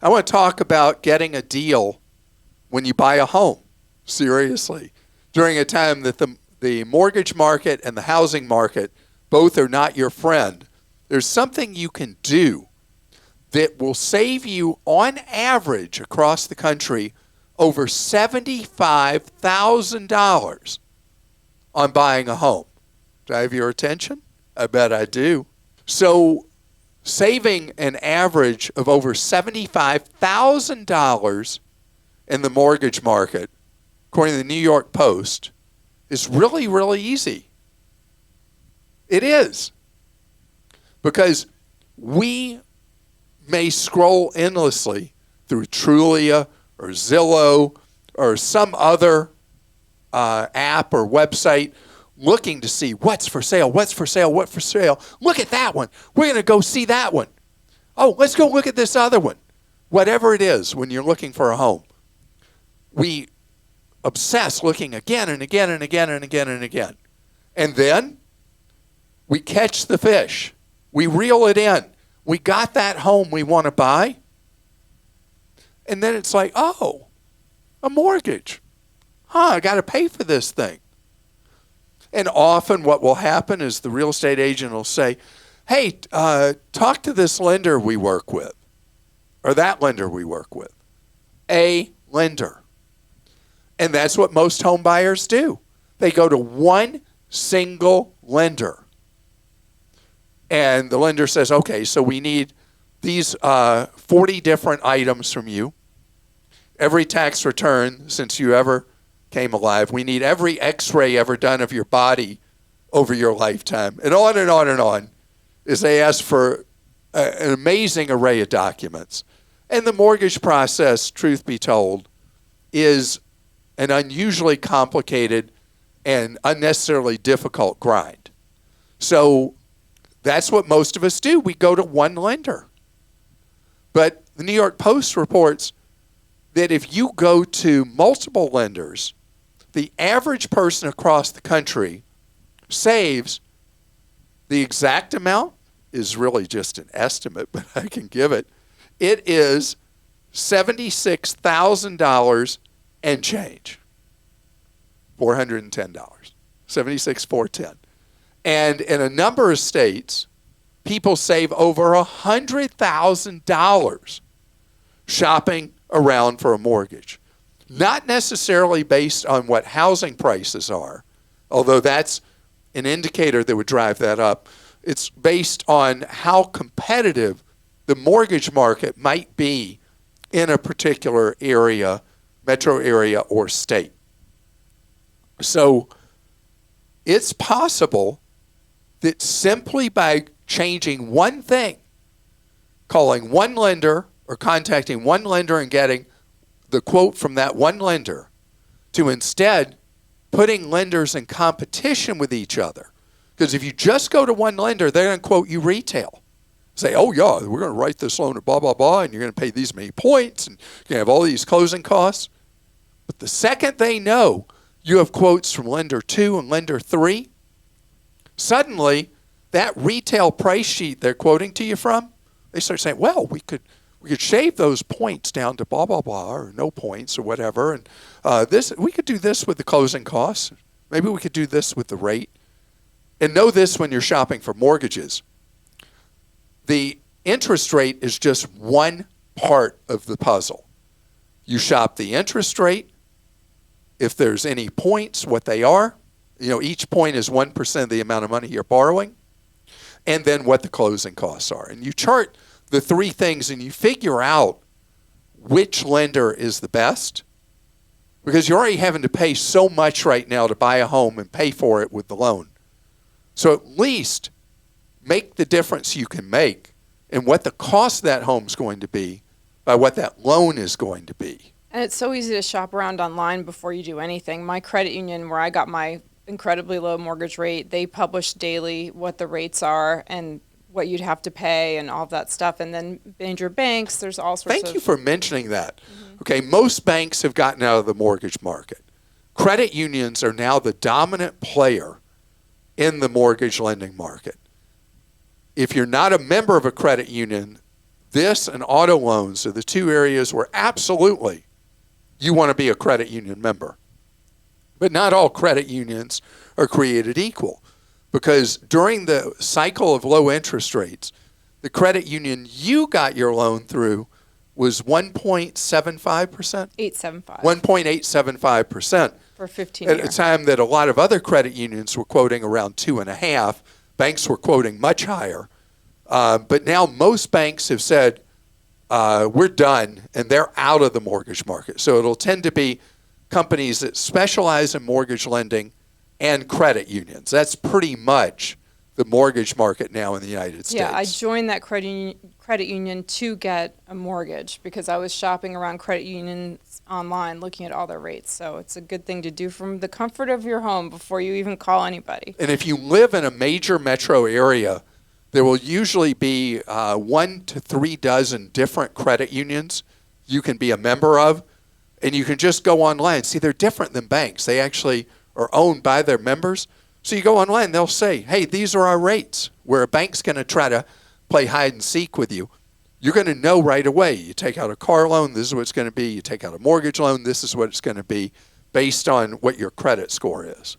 I want to talk about getting a deal when you buy a home, seriously, during a time that the mortgage market and the housing market both are not your friend. There's something you can do that will save you, on average, across the country, over $75,000 on buying a home. Do I have your attention? I bet I do. So saving an average of over $75,000 in the mortgage market, according to the New York Post, is really, really easy. It is. Because we may scroll endlessly through Trulia or Zillow or some other app or website looking to see what's for sale, what's for sale, what's for sale. Look at that one. We're going to go see that one. Oh, let's go look at this other one. Whatever it is when you're looking for a home. We obsess looking again and again and again and again and again. And then we catch the fish. We reel it in. We got that home we want to buy. And then it's like, oh, a mortgage. I got to pay for this thing. And often what will happen is the real estate agent will say, hey, talk to this lender we work with, or that lender we work with, a lender. And that's what most home buyers do. They go to one single lender. And the lender says, okay, so we need these 40 different items from you. Every tax return since you ever came alive. We need every x-ray ever done of your body over your lifetime. And on and on and on, as they ask for an amazing array of documents. And the mortgage process, truth be told, is an unusually complicated and unnecessarily difficult grind. So that's what most of us do. We go to one lender. But the New York Post reports that if you go to multiple lenders, the average person across the country saves the exact amount is really just an estimate, but I can give it. It is $76,000 and change. $410. $76,410. And in a number of states, people save over $100,000 shopping around for a mortgage. Not necessarily based on what housing prices are, although that's an indicator that would drive that up. It's based on how competitive the mortgage market might be in a particular area, metro area, or state. So it's possible that simply by changing one thing, calling one lender or contacting one lender and getting the quote from that one lender, to instead putting lenders in competition with each other. Because if you just go to one lender, they're going to quote you retail. Say, oh yeah, we're going to write this loan at blah, blah, blah, and you're going to pay these many points, and you're going to have all these closing costs. But the second they know you have quotes from lender 2 and lender 3, suddenly that retail price sheet they're quoting to you from, they start saying, well, we could shave those points down to blah, blah, blah, or no points or whatever. And we could do this with the closing costs. Maybe we could do this with the rate. And know this when you're shopping for mortgages. The interest rate is just one part of the puzzle. You shop the interest rate. If there's any points, what they are. Each point is 1% of the amount of money you're borrowing. And then what the closing costs are. And you chart the three things and you figure out which lender is the best, because you're already having to pay so much right now to buy a home and pay for it with the loan. So at least make the difference you can make in what the cost of that home is going to be by what that loan is going to be. And it's so easy to shop around online before you do anything. My credit union, where I got my incredibly low mortgage rate, they publish daily what the rates are and what you'd have to pay and all of that stuff. And then major banks, there's all sorts of... Thank you for mentioning that. Mm-hmm. Okay, most banks have gotten out of the mortgage market. Credit unions are now the dominant player in the mortgage lending market. If you're not a member of a credit union, This and auto loans are the two areas where absolutely you want to be a credit union member. But not all credit unions are created equal, because during the cycle of low interest rates, the credit union you got your loan through was 1.75%? 875 1.875%. for 15 At a years. time that a lot of other credit unions were quoting around 2.5, banks were quoting much higher. But now most banks have said, we're done, and they're out of the mortgage market. So it'll tend to be companies that specialize in mortgage lending and credit unions. That's pretty much the mortgage market now in the United States. Yeah, I joined that credit union to get a mortgage because I was shopping around credit unions online looking at all their rates. So it's a good thing to do from the comfort of your home before you even call anybody. And if you live in a major metro area, there will usually be 1 to 3 dozen different credit unions you can be a member of, and you can just go online. See, they're different than banks. They actually are owned by their members. So you go online, they'll say, hey, these are our rates, where a bank's going to try to play hide and seek with you. You're going to know right away. You take out a car loan, this is what it's going to be. You take out a mortgage loan, this is what it's going to be, based on what your credit score is.